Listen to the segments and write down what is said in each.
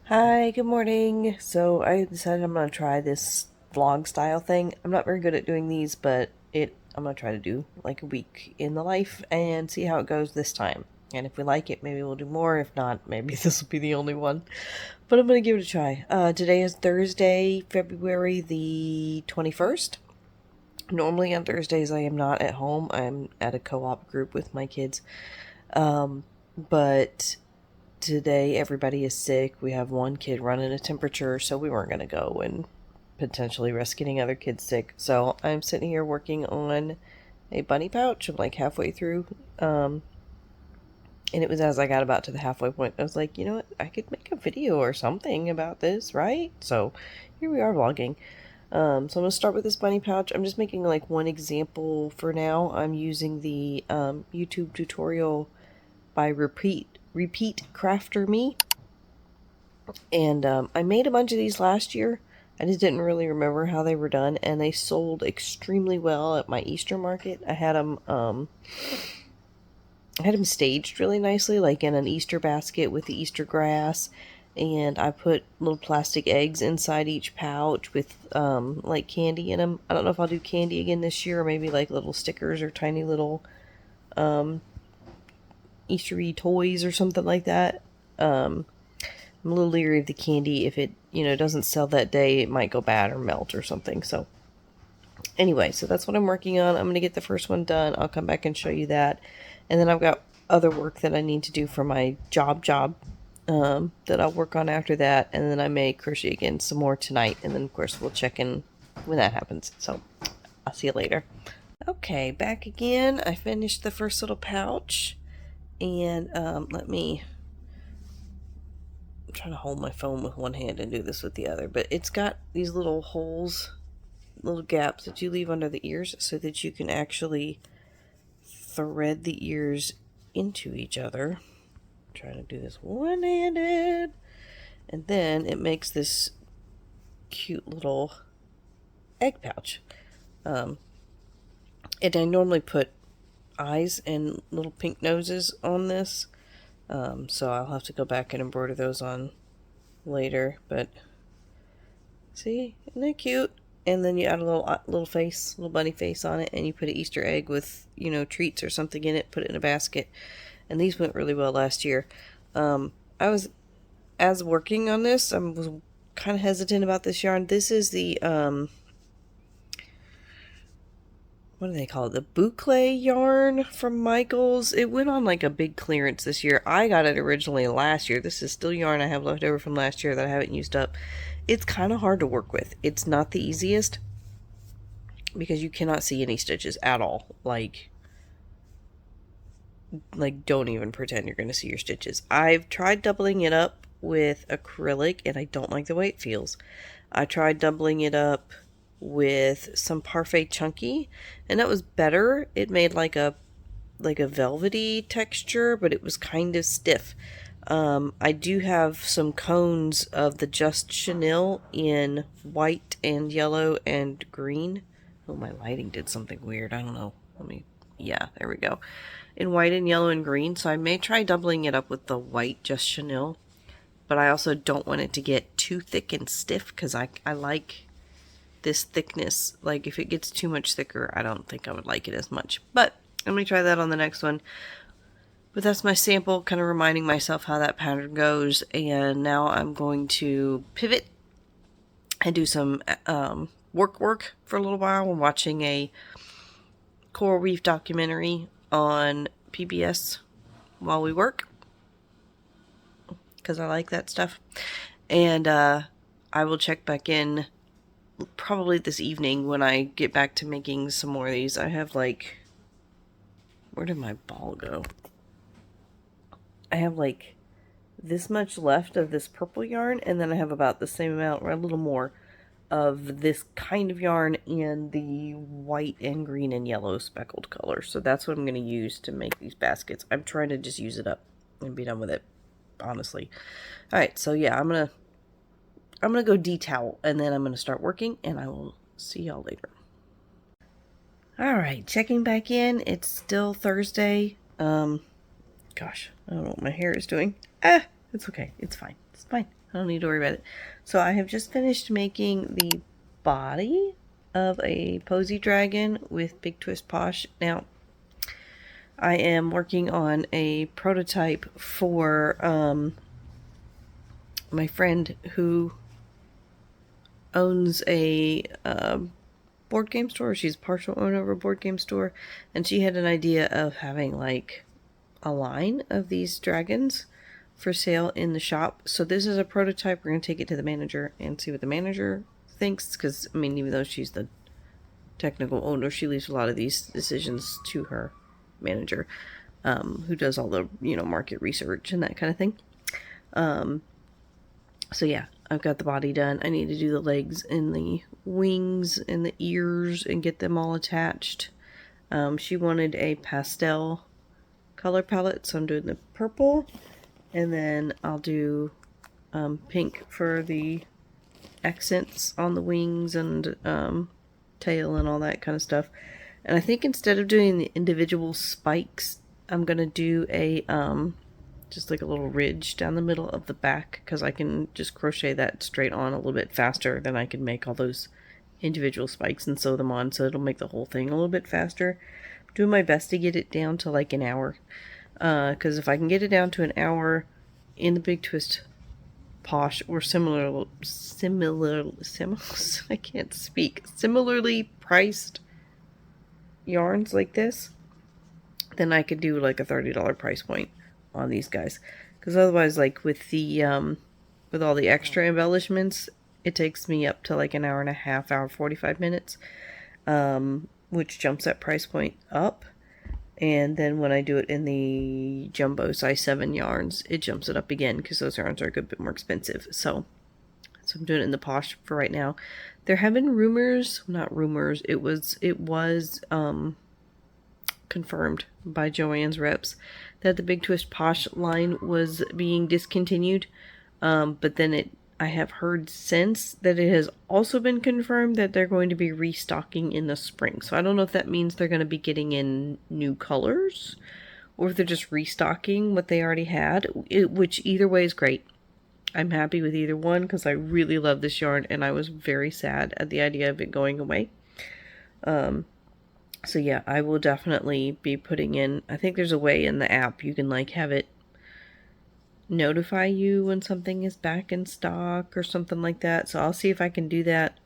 Hi, good morning. So I decided I'm gonna try this vlog style thing. I'm not very good at doing these, but I'm gonna try to do like a week in the life and see how it goes this time. And if we like it, maybe we'll do more. If not, maybe this will be the only one. But I'm gonna give it a try. Today is Thursday, February the 21st. Normally on Thursdays I am not at home. I'm at a co-op group with my kids. But today everybody is sick. We have one kid running a temperature, so we weren't going to go and potentially risk getting other kids sick. So I'm sitting here working on a bunny pouch. I'm like halfway through. And it was as I got about to the halfway point, I was like, you know what? I could make a video or something about this, right? So here we are vlogging. So I'm going to start with this bunny pouch. I'm just making like one example for now. I'm using the YouTube tutorial by Repeat Crafter Me. And I made a bunch of these last year. I just didn't really remember how they were done, and they sold extremely well at my Easter market. I had them staged really nicely, like in an Easter basket with the Easter grass, and I put little plastic eggs inside each pouch with like candy in them. I don't know if I'll do candy again this year, or maybe like little stickers or tiny little Eastery toys or something like that. I'm a little leery of the candy. If it, doesn't sell that day, it might go bad or melt or something. So anyway, so that's what I'm working on. I'm going to get the first one done. I'll come back and show you that. And then I've got other work that I need to do for my job that I'll work on after that. And then I may crochet again some more tonight. And then, of course, we'll check in when that happens. So I'll see you later. Okay, back again. I finished the first little pouch. And let me trying to hold my phone with one hand and do this with the other, but it's got these little holes, little gaps that you leave under the ears so that you can actually thread the ears into each other. I'm trying to do this one-handed, and then it makes this cute little egg pouch. And I normally put eyes and little pink noses on this, so I'll have to go back and embroider those on later, but see, isn't that cute? And then you add a little face, little bunny face on it, and you put an Easter egg with, treats or something in it, put it in a basket. And these went really well last year. I was, as working on this, I was kind of hesitant about this yarn. This is the, what do they call it? The boucle yarn from Michaels. It went on like a big clearance this year. I got it originally last year. This is still yarn I have left over from last year that I haven't used up. It's kind of hard to work with. It's not the easiest because you cannot see any stitches at all. Like don't even pretend you're going to see your stitches. I've tried doubling it up with acrylic and I don't like the way it feels. I tried doubling it up with some Parfait Chunky and that was better. It made like a velvety texture, but it was kind of stiff. I do have some cones of the Just Chenille in white and yellow and green. Oh, my lighting did something weird. I don't know. Yeah, there we go. In white and yellow and green, so I may try doubling it up with the white Just Chenille. But I also don't want it to get too thick and stiff because I like this thickness. Like, if it gets too much thicker, I don't think I would like it as much. But let me try that on the next one. But that's my sample, kind of reminding myself how that pattern goes. And now I'm going to pivot and do some work for a little while. We're watching a coral reef documentary on PBS while we work, because I like that stuff. And I will check back in probably this evening when I get back to making some more of these. I have like, where did my ball go? I have like this much left of this purple yarn, and then I have about the same amount or a little more of this kind of yarn in the white and green and yellow speckled color. So that's what I'm going to use to make these baskets. I'm trying to just use it up and be done with it, honestly. All right, so yeah, I'm gonna go detowel and then I'm gonna start working, and I will see y'all later. All right, checking back in. It's still Thursday. Gosh, I don't know what my hair is doing. It's okay. It's fine. It's fine. I don't need to worry about it. So I have just finished making the body of a Posy Dragon with Big Twist Posh. Now, I am working on a prototype for my friend who owns a board game store. She's partial owner of a board game store, and she had an idea of having like a line of these dragons for sale in the shop. So this is a prototype. We're going to take it to the manager and see what the manager thinks, because I mean, even though she's the technical owner, she leaves a lot of these decisions to her manager, who does all the, you know, market research and that kind of thing. So yeah, I've got the body done. I need to do the legs and the wings and the ears and get them all attached. She wanted a pastel color palette, so I'm doing the purple, and then I'll do pink for the accents on the wings and tail and all that kind of stuff. And I think instead of doing the individual spikes, I'm gonna do a just like a little ridge down the middle of the back, because I can just crochet that straight on a little bit faster than I can make all those individual spikes and sew them on, so it'll make the whole thing a little bit faster. I'm doing my best to get it down to like an hour, because if I can get it down to an hour in the Big Twist Posh or similarly priced yarns like this, then I could do like a $30 price point on these guys. Because otherwise, like with the with all the extra embellishments, it takes me up to like an hour and a half, hour 45 minutes, which jumps that price point up. And then when I do it in the jumbo size 7 yarns, it jumps it up again, because those yarns are a good bit more expensive. So I'm doing it in the Posh for right now. There have been rumors, not rumors, it was confirmed by Joann's reps that the Big Twist Posh line was being discontinued. But then I have heard since that it has also been confirmed that they're going to be restocking in the spring. So I don't know if that means they're going to be getting in new colors, or if they're just restocking what they already had, which either way is great. I'm happy with either one, because I really love this yarn, and I was very sad at the idea of it going away. So yeah, I will definitely be putting in, I think there's a way in the app you can like have it notify you when something is back in stock or something like that. So I'll see if I can do that.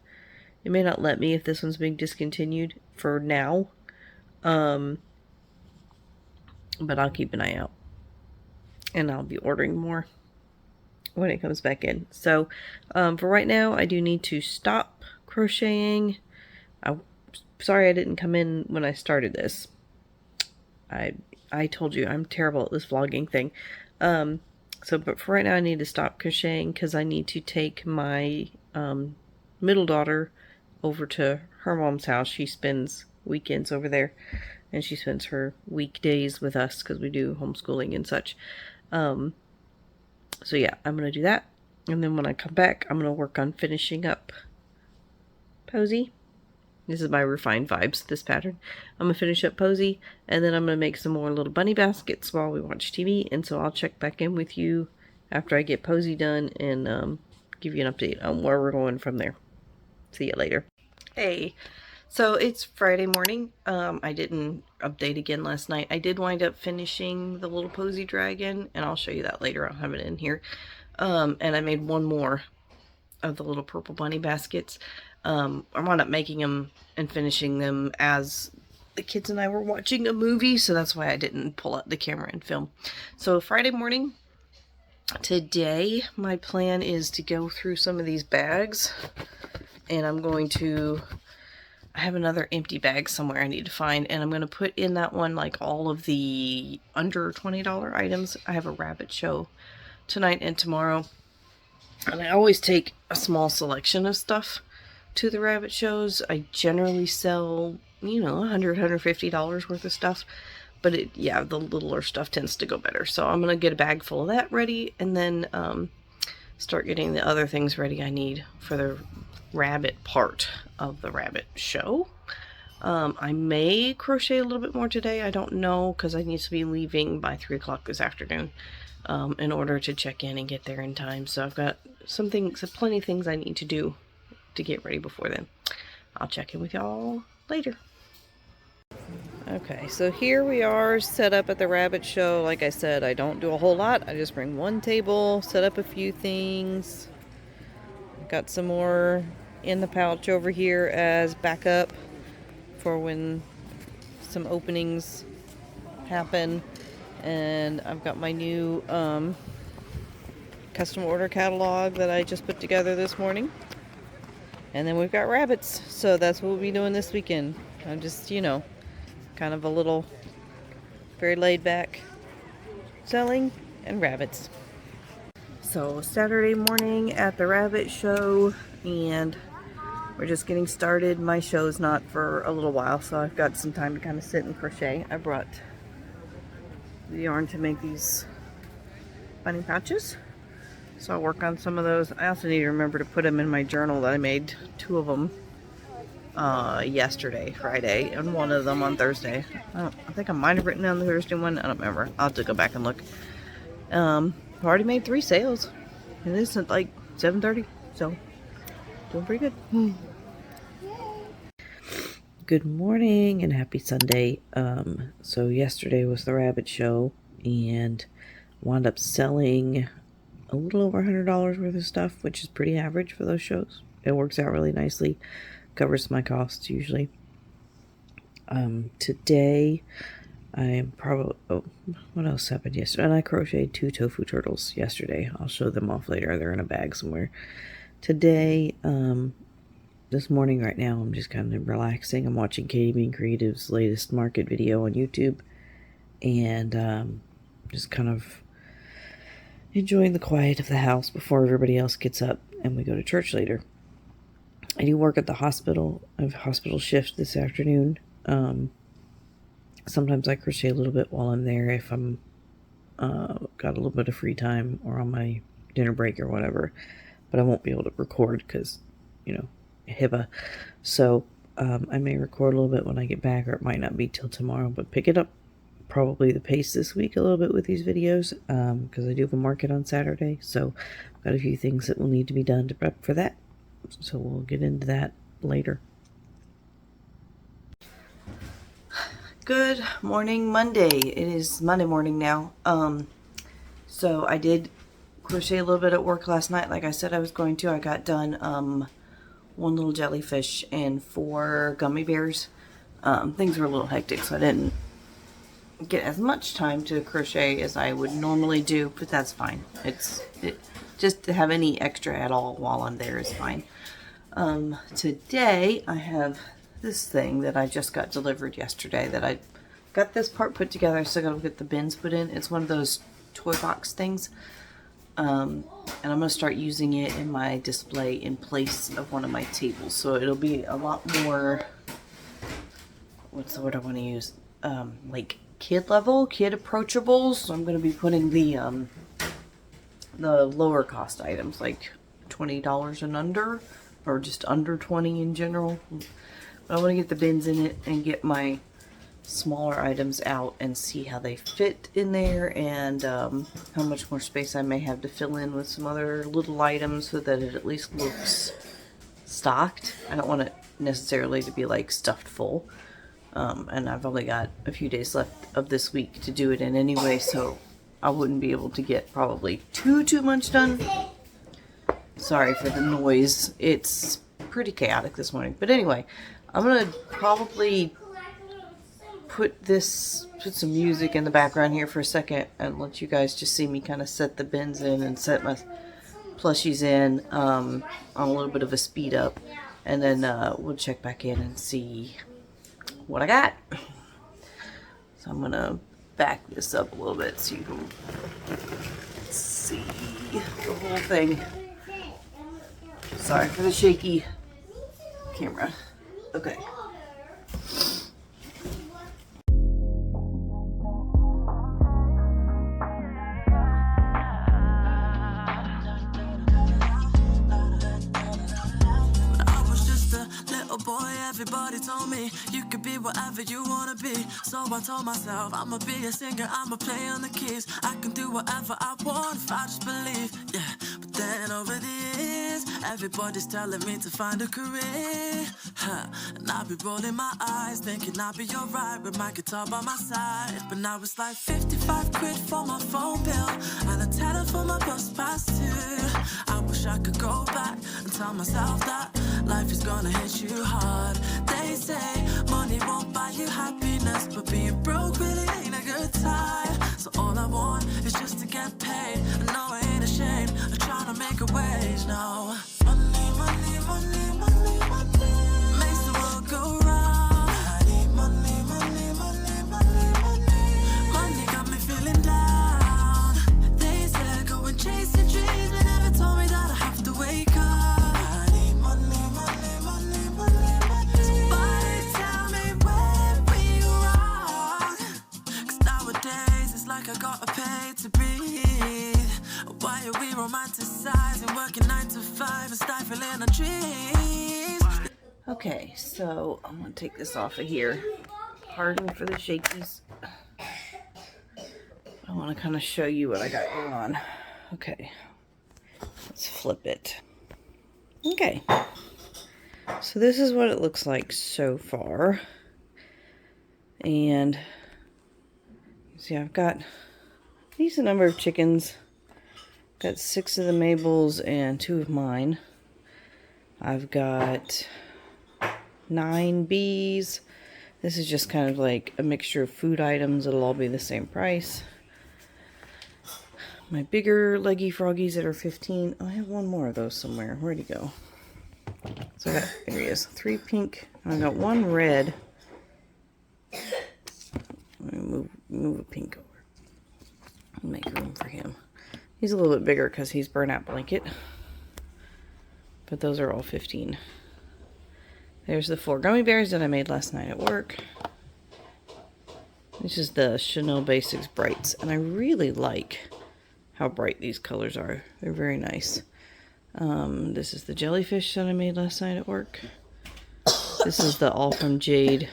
It may not let me if this one's being discontinued for now. But I'll keep an eye out. And I'll be ordering more when it comes back in. So for right now, I do need to stop crocheting. Sorry I didn't come in when I started this. I told you I'm terrible at this vlogging thing. But for right now I need to stop crocheting, because I need to take my middle daughter over to her mom's house. She spends weekends over there, and she spends her weekdays with us, because we do homeschooling and such. So yeah, I'm going to do that. And then when I come back, I'm going to work on finishing up Posy. This is my Refined Vibes, this pattern. I'm going to finish up Posy, and then I'm going to make some more little bunny baskets while we watch TV. And so I'll check back in with you after I get Posy done, and give you an update on where we're going from there. See you later. Hey, so it's Friday morning. I didn't update again last night. I did wind up finishing the little Posy Dragon, and I'll show you that later. I'll have it in here. And I made one more of the little purple bunny baskets. I wound up making them and finishing them as the kids and I were watching a movie, so that's why I didn't pull out the camera and film. So Friday morning, today, my plan is to go through some of these bags, and I have another empty bag somewhere I need to find, and I'm going to put in that one like all of the under $20 items. I have a rabbit show tonight and tomorrow, and I always take a small selection of stuff to the rabbit shows. I generally sell, you know, $100, $150 worth of stuff, but the littler stuff tends to go better. So I'm going to get a bag full of that ready, and then start getting the other things ready I need for the rabbit part of the rabbit show. I may crochet a little bit more today. I don't know, because I need to be leaving by 3 o'clock this afternoon. in order to check in and get there in time. So I've got plenty of things I need to do to get ready before then. I'll check in with y'all later. Okay, so here we are set up at the rabbit show. Like I said, I don't do a whole lot. I just bring one table, set up a few things. Got some more in the pouch over here as backup for when some openings happen. And I've got my new custom order catalog that I just put together this morning. And then we've got rabbits, so that's what we'll be doing this weekend. I'm just, kind of a little very laid back selling and rabbits. So Saturday morning at the rabbit show, and we're just getting started. My show's not for a little while, so I've got some time to kind of sit and crochet. I brought the yarn to make these bunny pouches, so I'll work on some of those. I also need to remember to put them in my journal that I made 2 of them yesterday, Friday, and 1 of them on Thursday. I think I might have written down the Thursday one. I don't remember. I'll have to go back and look. I've already made 3 sales. And it's at like 7:30, so doing pretty good. Good morning and happy Sunday. So yesterday was the rabbit show, and wound up selling a little over $100 worth of stuff, which is pretty average for those shows. It works out really nicely. Covers my costs usually. Today I'm probably, what else happened yesterday? And I crocheted 2 tofu turtles yesterday. I'll show them off later. They're in a bag somewhere. Today, this morning right now, I'm just kind of relaxing. I'm watching Katie Bean Creative's latest market video on YouTube, and just kind of enjoying the quiet of the house before everybody else gets up and we go to church later. I do work at the hospital. I have a hospital shift this afternoon. Sometimes I crochet a little bit while I'm there if I'm got a little bit of free time or on my dinner break or whatever. But I won't be able to record because, HIPAA. So I may record a little bit when I get back, or it might not be till tomorrow. But pick it up probably the pace this week a little bit with these videos because I do have a market on Saturday. So I've got a few things that will need to be done to prep for that. So we'll get into that later. Good morning, Monday. It is Monday morning now. So I did crochet a little bit at work last night. Like I said I was going to. I got done 1 little jellyfish and 4 gummy bears. Things were a little hectic, so I didn't get as much time to crochet as I would normally do, but that's fine. Just to have any extra at all while I'm there is fine. Today I have this thing that I just got delivered yesterday that I got this part put together. I still gotta get the bins put in. It's one of those toy box things. And I'm gonna start using it in my display in place of one of my tables. So it'll be a lot more, what's the word I want to use? Like kid level, kid approachable. So I'm gonna be putting the lower cost items, like $20 and under, or just under 20 in general. But I want to get the bins in it and get my smaller items out and see how they fit in there, and how much more space I may have to fill in with some other little items so that it at least looks stocked. I don't want it necessarily to be like stuffed full. And I've only got a few days left of this week to do it in anyway, so I wouldn't be able to get probably too much done. Sorry for the noise. It's pretty chaotic this morning. But anyway, I'm going to probably put some music in the background here for a second and let you guys just see me kind of set the bins in and set my plushies in on a little bit of a speed up. And then we'll check back in and see what I got. So I'm going to back this up a little bit so you can see the whole thing. Sorry for the shaky camera. Okay. Everybody told me me. You could be whatever you wanna be. So I told myself, I'ma be a singer, I'ma play on the keys. I can do whatever I want if I just believe, yeah. But then over the years, everybody's telling me to find a career, and I'll be rolling my eyes, thinking I'll be alright with my guitar by my side. But now it's like 55 quid for my phone bill and a tenner for my bus pass too. I wish I could go back and tell myself that life is gonna hit you hard. They say money won't buy you happiness, but being broke really ain't a good time. So all I want is just to get paid, and no, I ain't ashamed of trying to make a wage now. Money, money, money, money, money makes the world go round. I need money, money, money, money, money. Money got me feeling down. They said go and chase your dreams, but never told me that I have to wake up. I need money, money, money, money, money. Somebody tell me where we go wrong, 'cause nowadays it's like I gotta pay to breathe. Why are we romanticizing working 9 to 5 and stifling our dreams? Okay, so I'm gonna take this off of here. Pardon for the shakies. I want to kind of show you what I got going on. Okay, let's flip it. Okay, so this is what it looks like so far. And see, I've got a decent number of chickens. Got 6 of the Mabels and 2 of mine. I've got 9 bees. This is just kind of like a mixture of food items. It'll all be the same price. My bigger leggy froggies that are 15. Oh, I have one more of those somewhere. Where'd he go? So I got, there he is. 3 pink. And I got 1 red. Let me move a pink over. Make room for him. He's a little bit bigger because he's burnout blanket. But those are all 15. There's the 4 gummy bears that I made last night at work. This is the Chanel Basics Brights. And I really like how bright these colors are. They're very nice. This is the jellyfish that I made last night at work. This is the All From Jade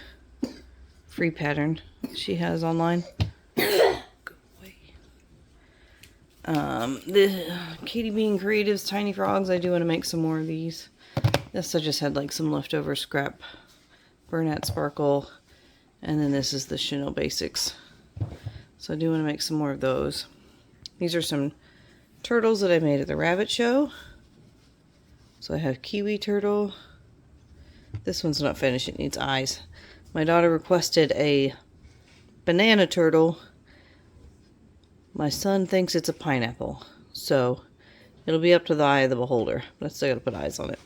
free pattern she has online. The Katie Bean Creatives Tiny Frogs, I do want to make some more of these. This I just had like some leftover scrap Bernat Sparkle. And then this is the Chanel Basics. So I do want to make some more of those. These are some turtles that I made at the rabbit show. So I have kiwi turtle. This one's not finished, it needs eyes. My daughter requested a banana turtle. My son thinks it's a pineapple, so it'll be up to the eye of the beholder, but I still gotta put eyes on it.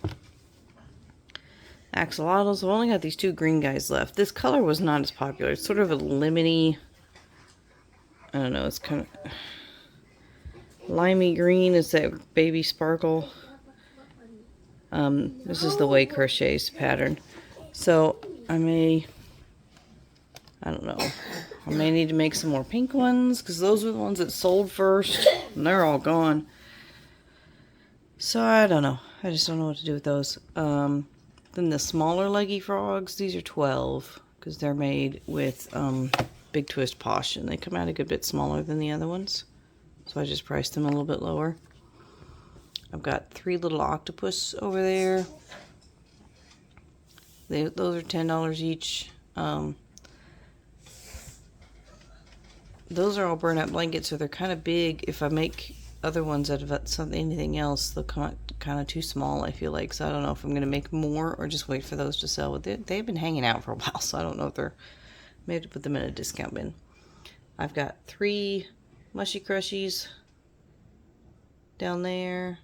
Axolotls, I've only got these 2 green guys left. This color was not as popular. It's sort of a lemony, I don't know, it's kind of limey green is that baby sparkle. This is the Way Crochets pattern. So I don't know. I may need to make some more pink ones because those were the ones that sold first and they're all gone. So I don't know. I just don't know what to do with those. Then the smaller leggy frogs, these are 12 because they're made with Big Twist Posh and they come out a good bit smaller than the other ones. So I just priced them a little bit lower. I've got 3 little octopus over there. Those are $10 each. Those are all burnout blankets, so they're kind of big. If I make other ones out of anything else, they'll come out kind of too small, I feel like. So I don't know if I'm going to make more or just wait for those to sell. They've been hanging out for a while, so I don't know if they're... Maybe to put them in a discount bin. I've got 3 mushy crushies down there.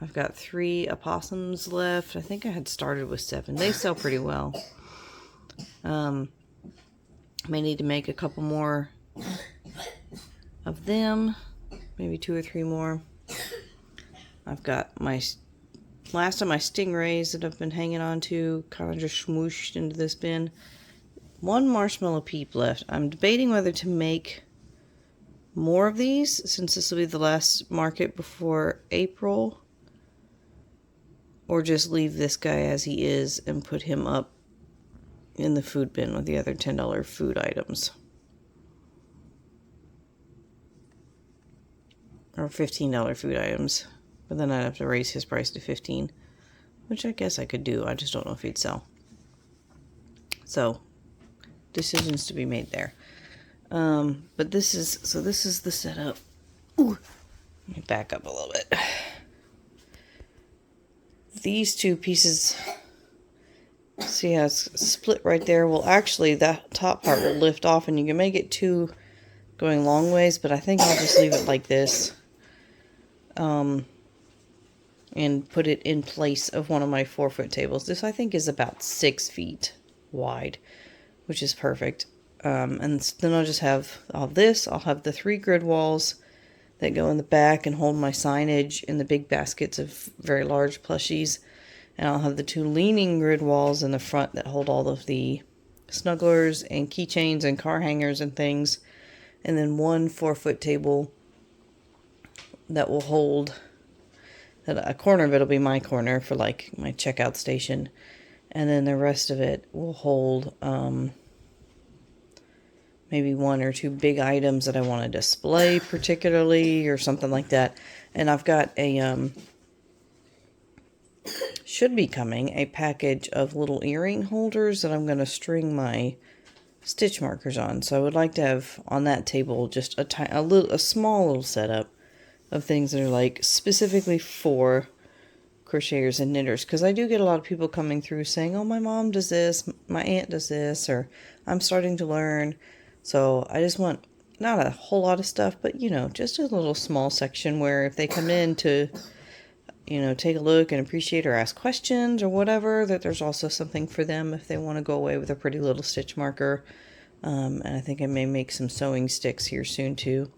I've got 3 opossums left. I think I had started with 7. They sell pretty well. May need to make a couple more of them. Maybe 2 or 3 more. I've got my last of my stingrays that I've been hanging on to, kind of just smooshed into this bin. 1 marshmallow peep left. I'm debating whether to make more of these, since this will be the last market before April, or just leave this guy as he is and put him up in the food bin with the other $10 food items. Or $15 food items. But then I'd have to raise his price to $15, which I guess I could do. I just don't know if he'd sell. So, decisions to be made there. But this is the setup. Ooh, let me back up a little bit. These two pieces, see how it's split right there? Well, actually, that top part will lift off, and you can make it two going long ways, but I think I'll just leave it like this. And put it in place of one of my 4-foot tables. This, I think, is about 6 feet wide, which is perfect. And then I'll just have all this. I'll have the 3 grid walls that go in the back and hold my signage in the big baskets of very large plushies. And I'll have the 2 leaning grid walls in the front that hold all of the snugglers and keychains and car hangers and things. And then 1 4-foot table that will hold, that a corner of it will be my corner for like my checkout station. And then the rest of it will hold maybe 1 or 2 big items that I want to display particularly, or something like that. And I've got a, should be coming, a package of little earring holders that I'm going to string my stitch markers on. So I would like to have on that table just a small little setup of things that are like specifically for crocheters and knitters, because I do get a lot of people coming through saying, oh, my mom does this, my aunt does this, or I'm starting to learn. So I just want not a whole lot of stuff, but just a little small section where if they come in to take a look and appreciate or ask questions or whatever, that there's also something for them if they want to go away with a pretty little stitch marker. And I think I may make some sewing sticks here soon too.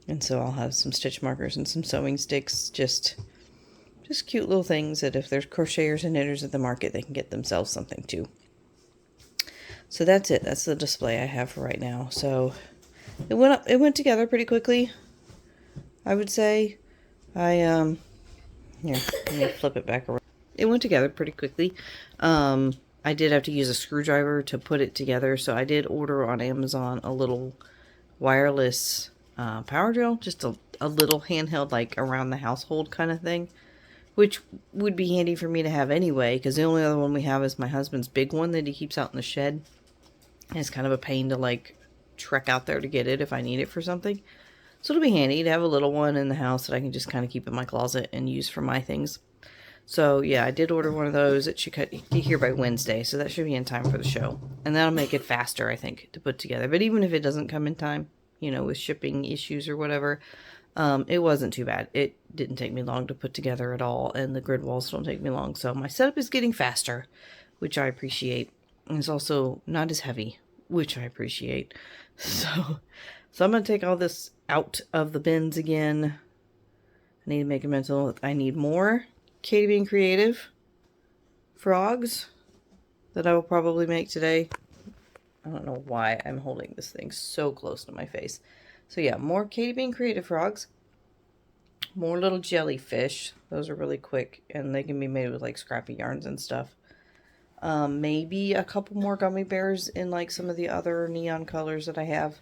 And so I'll have some stitch markers and some sewing sticks, just cute little things that if there's crocheters and knitters at the market, they can get themselves something too. So that's it. That's the display I have for right now. So it went together pretty quickly, I would say. Here, let me flip it back around. It went together pretty quickly. I did have to use a screwdriver to put it together, so I did order on Amazon a little wireless power drill, just a little handheld, like around the household kind of thing, which would be handy for me to have anyway, because the only other one we have is my husband's big one that he keeps out in the shed. And it's kind of a pain to like trek out there to get it if I need it for something. So it'll be handy to have a little one in the house that I can just kind of keep in my closet and use for my things. So yeah, I did order one of those. It should be here by Wednesday, so that should be in time for the show. And that'll make it faster, I think, to put together. But even if it doesn't come in time, with shipping issues or whatever, it wasn't too bad. It didn't take me long to put together at all, and the grid walls don't take me long. So my setup is getting faster, which I appreciate. And it's also not as heavy, which I appreciate. So I'm going to take all this out of the bins again. I need to make a mental. I need more Katie Being Creative frogs that I will probably make today. I don't know why I'm holding this thing so close to my face. So yeah, more Katie Being Creative frogs. More little jellyfish. Those are really quick, and they can be made with like scrappy yarns and stuff. Maybe a couple more gummy bears in like some of the other neon colors that I have.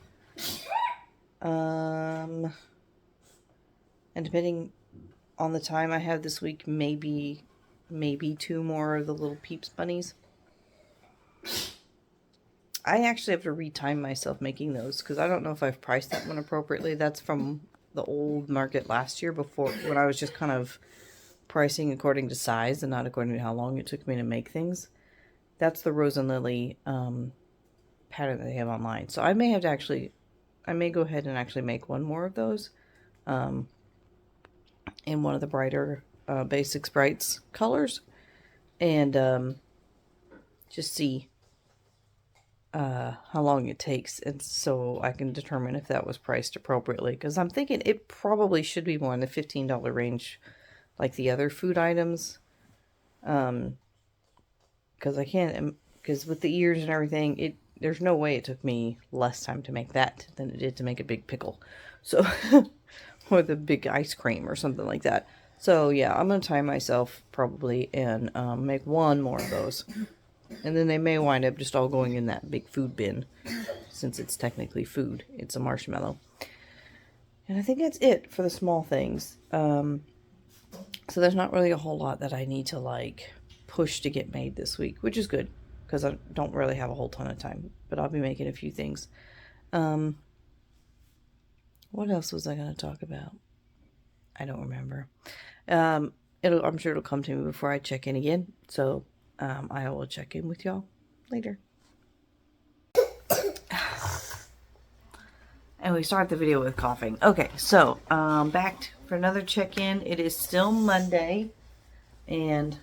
And depending on the time I have this week, maybe 2 more of the little Peeps bunnies. I actually have to retime myself making those, because I don't know if I've priced that one appropriately. That's from the old market last year, before, when I was just kind of pricing according to size and not according to how long it took me to make things. That's the Rose and Lily pattern that they have online. So I may go ahead and actually make one more of those in one of the brighter Basics Brights colors, and just see how long it takes, and so I can determine if that was priced appropriately, because I'm thinking it probably should be more in the $15 range like the other food items, because with the ears and everything, there's no way it took me less time to make that than it did to make a big pickle, so or the big ice cream or something like that. So yeah, I'm gonna time myself probably and make one more of those. And then they may wind up just all going in that big food bin. Since it's technically food. It's a marshmallow. And I think that's it for the small things. So there's not really a whole lot that I need to like push to get made this week, which is good because I don't really have a whole ton of time, but I'll be making a few things. What else was I going to talk about? I don't remember. I'm sure it'll come to me before I check in again. So I will check in with y'all later. And we start the video with coughing. Okay, so back for another check-in. It is still Monday, and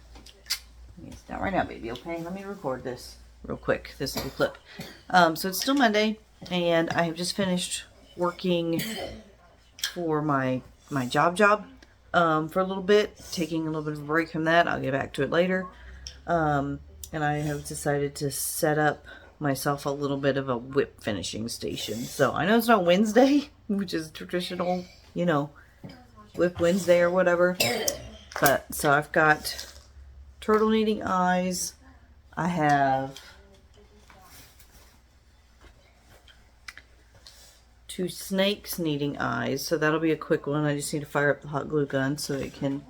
it's not right now, baby. Okay, let me record this real quick. This little clip. So it's still Monday, and I have just finished working for my job for a little bit, taking a little bit of a break from that. I'll get back to it later. And I have decided to set up myself a little bit of a whip finishing station. So I know it's not Wednesday, which is traditional, you know, whip Wednesday or whatever. But so I've got turtle needing eyes. I have 2 snakes needing eyes. So that'll be a quick one. I just need to fire up the hot glue gun so it can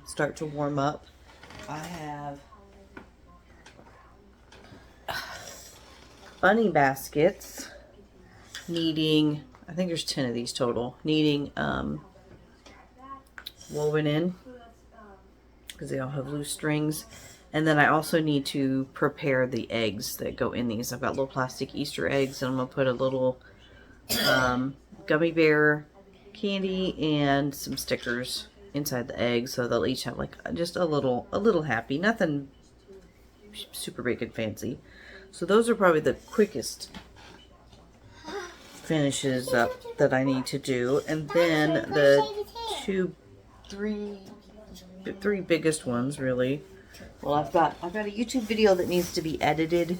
start to warm up. I have bunny baskets needing, I think there's 10 of these total, needing woven in because they all have loose strings. And then I also need to prepare the eggs that go in these. I've got little plastic Easter eggs, and I'm going to put a little gummy bear candy and some stickers inside the eggs, so they'll each have like just a little happy, nothing super big and fancy. So those are probably the quickest finishes up that I need to do. And then the three biggest ones really. Well, I've got a YouTube video that needs to be edited.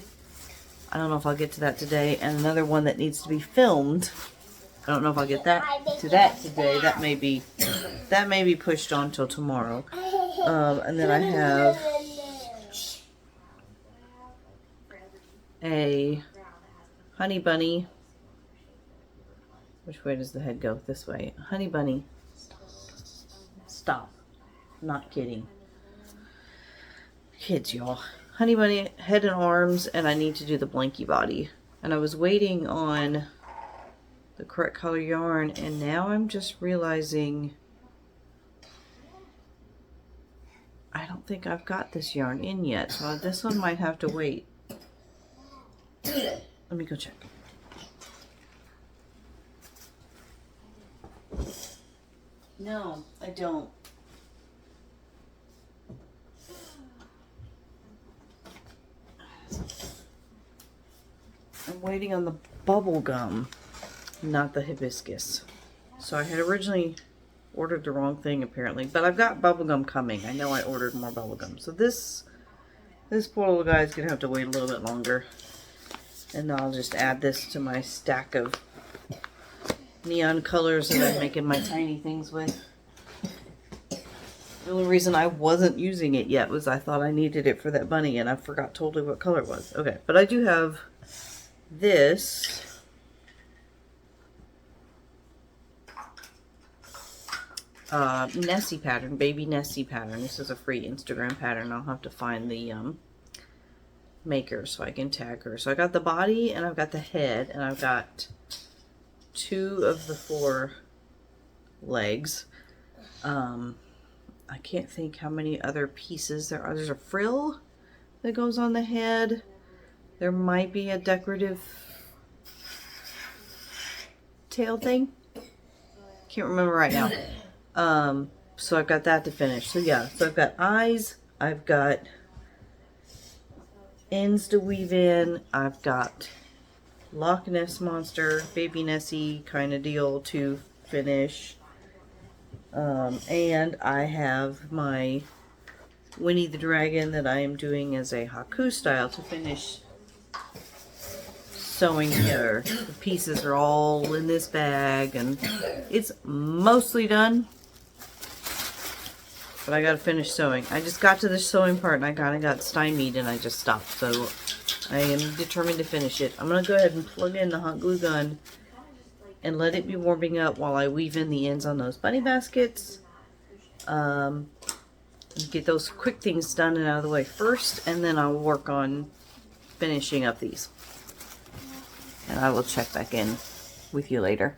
I don't know if I'll get to that today, and another one that needs to be filmed. I don't know if I'll get to that today. That may be pushed on till tomorrow. And then I have a honey bunny. Which way does the head go? This way. Honey bunny. Stop. I'm not kidding. Kids, y'all. Honey bunny head and arms, and I need to do the blankie body. And I was waiting on the correct color yarn, and now I'm just realizing I don't think I've got this yarn in yet, so this one might have to wait. Let me go check. No, I don't. I'm waiting on the bubble gum, not the hibiscus. So I had originally ordered the wrong thing apparently, but I've got bubble gum coming. I know I ordered more bubble gum. So this poor little guy's gonna have to wait a little bit longer. And then I'll just add this to my stack of neon colors that I'm making my tiny things with. The only reason I wasn't using it yet was I thought I needed it for that bunny, and I forgot totally what color it was. Okay, but I do have this. Nessie pattern, baby Nessie pattern. This is a free Instagram pattern. I'll have to find the maker so I can tag her. So I got the body and I've got the head, and I've got 2 of the 4 legs. I can't think how many other pieces there are. There's a frill that goes on the head. There might be a decorative tail thing. Can't remember right now. So I've got that to finish. So yeah, so I've got eyes, I've got ends to weave in, I've got Loch Ness Monster, baby Nessie kind of deal to finish. And I have my Winnie the Dragon that I am doing as a Haku style to finish sewing together. The pieces are all in this bag, and it's mostly done. but I gotta finish sewing. I just got to the sewing part and I kind of got stymied and I just stopped. So I am determined to finish it. I'm gonna go ahead and plug in the hot glue gun and let it be warming up while I weave in the ends on those bunny baskets. Get those quick things done and out of the way first, and then I'll work on finishing up these. And I will check back in with you later.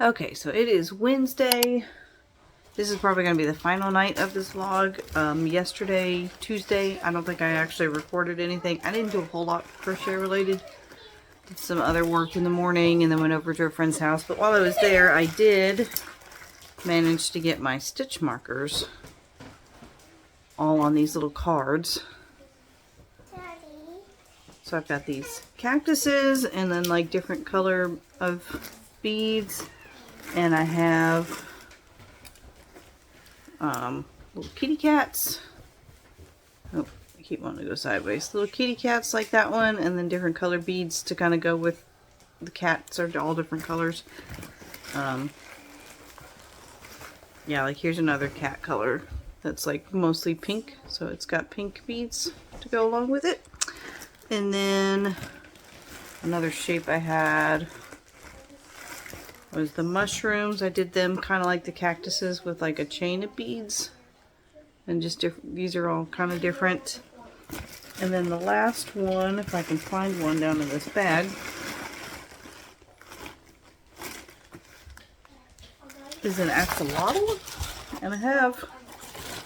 Okay, so it is Wednesday. This is probably going to be the final night of this vlog. Yesterday, Tuesday, I don't think I actually recorded anything. I didn't do a whole lot crochet related. Did some other work in the morning and then went over to a friend's house. But while I was there, I did manage to get my stitch markers all on these little cards. So I've got these cactuses and then like different color of beads. And I have little kitty cats. Oh, I keep wanting to go sideways. Little kitty cats like that one, and then different color beads to kind of go with the cats are all different colors. Yeah, like here's another cat color that's like mostly pink, so it's got pink beads to go along with it. And then another shape I had was the mushrooms. I did them kind of like the cactuses with like a chain of beads. And just these are all kind of different. And then the last one, if I can find one down in this bag, is an axolotl. And I have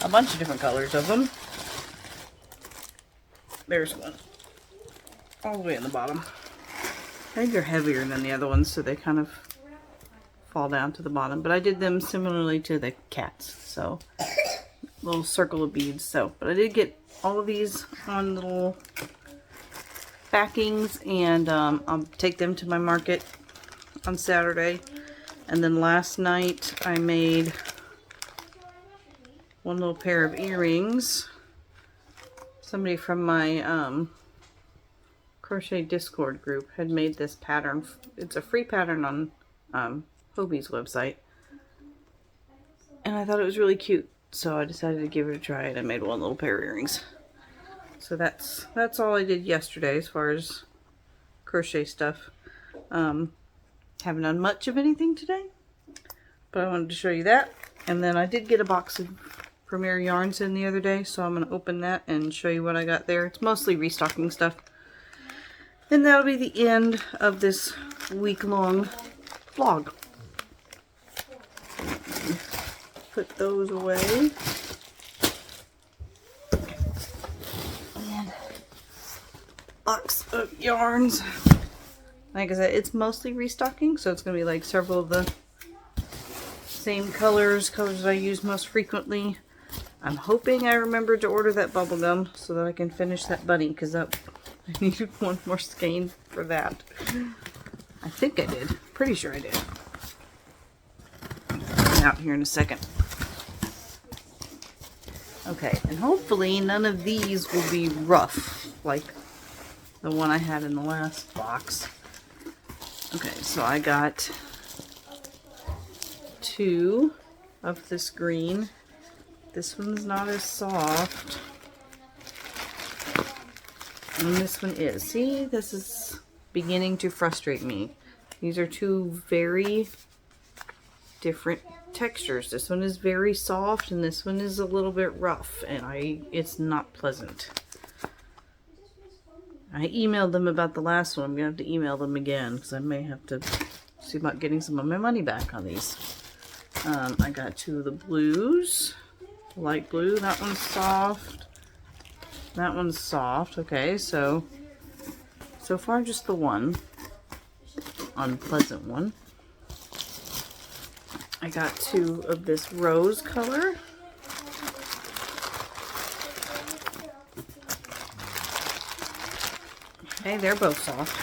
a bunch of different colors of them. There's one. All the way in the bottom. I think they're heavier than the other ones, so they kind of fall down to the bottom. But I did them similarly to the cats. So, little circle of beads. So, but I did get all of these on little backings, and I'll take them to my market on Saturday. And then last night I made one little pair of earrings. Somebody from my crochet Discord group had made this pattern. It's a free pattern on Hobie's website, and I thought it was really cute, so I decided to give it a try, and I made one little pair of earrings. So that's all I did yesterday as far as crochet stuff. Haven't done much of anything today, but I wanted to show you that. And then I did get a box of Premier Yarns in the other day, so I'm going to open that and show you what I got there. It's mostly restocking stuff. And that'll be the end of this week-long vlog. Put those away. And box of yarns. Like I said, it's mostly restocking, so it's going to be like several of the same colors that I use most frequently. I'm hoping I remember to order that bubble gum so that I can finish that bunny, because I needed one more skein for that. I think I did. Pretty sure I did. Out here in a second. Okay, and hopefully none of these will be rough like the one I had in the last box. Okay, so I got 2 of this green. This one's not as soft. And this one is. See, this is beginning to frustrate me. These are 2 very different textures. This one is very soft and this one is a little bit rough, and it's not pleasant. I emailed them about the last one. I'm gonna have to email them again because I may have to see about getting some of my money back on these. I got 2 of the blues. Light blue. That one's soft. That one's soft. Okay, so far just the one unpleasant one. I got 2 of this rose color. Okay, they're both soft.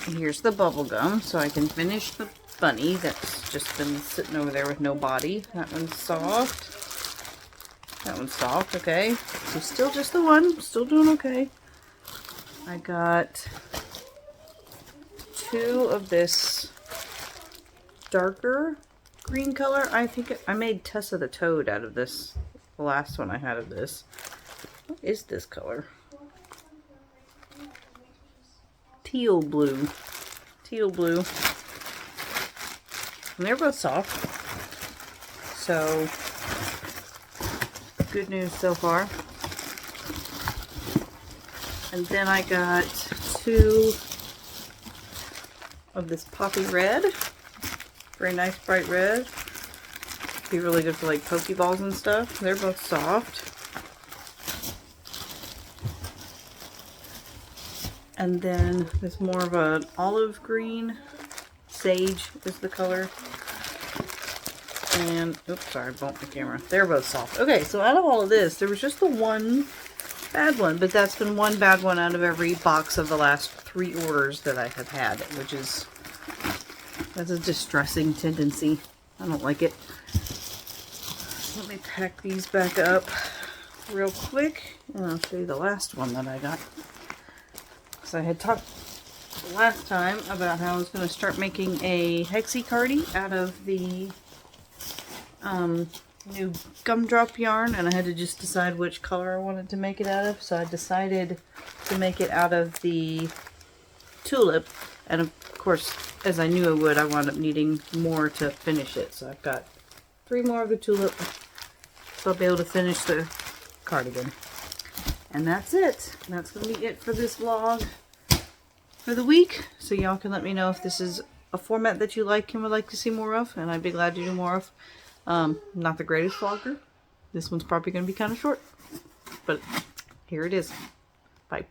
And here's the bubble gum, so I can finish the bunny that's just been sitting over there with no body. That one's soft. That one's soft, okay. So still just the one, still doing okay. I got 2 of this darker green color. I think I made Tessa the Toad out of this. The last one I had of this. What is this color? Teal blue. Teal blue. And they're both soft. So, good news so far. And then I got 2 of this Poppy Red. Very nice bright red. Be really good for like Pokeballs and stuff. They're both soft. And then there's more of an olive green. Sage is the color. And, oops, sorry, I bumped the camera. They're both soft. Okay, so out of all of this, there was just the one bad one, but that's been one bad one out of every box of the last 3 orders that I have had, which is, that's a distressing tendency. I don't like it. Let me pack these back up real quick, and I'll show you the last one that I got. So I had talked last time about how I was going to start making a Hexicardy out of the new gumdrop yarn, and I had to just decide which color I wanted to make it out of. So I decided to make it out of the tulip, and of course, as I knew I would, I wound up needing more to finish it. So I've got 3 more of the tulip, so I'll be able to finish the cardigan. And that's it. That's going to be it for this vlog for the week. So y'all can let me know if this is a format that you like and would like to see more of, and I'd be glad to do more of. Not the greatest vlogger. This one's probably going to be kind of short, but here it is. Bye.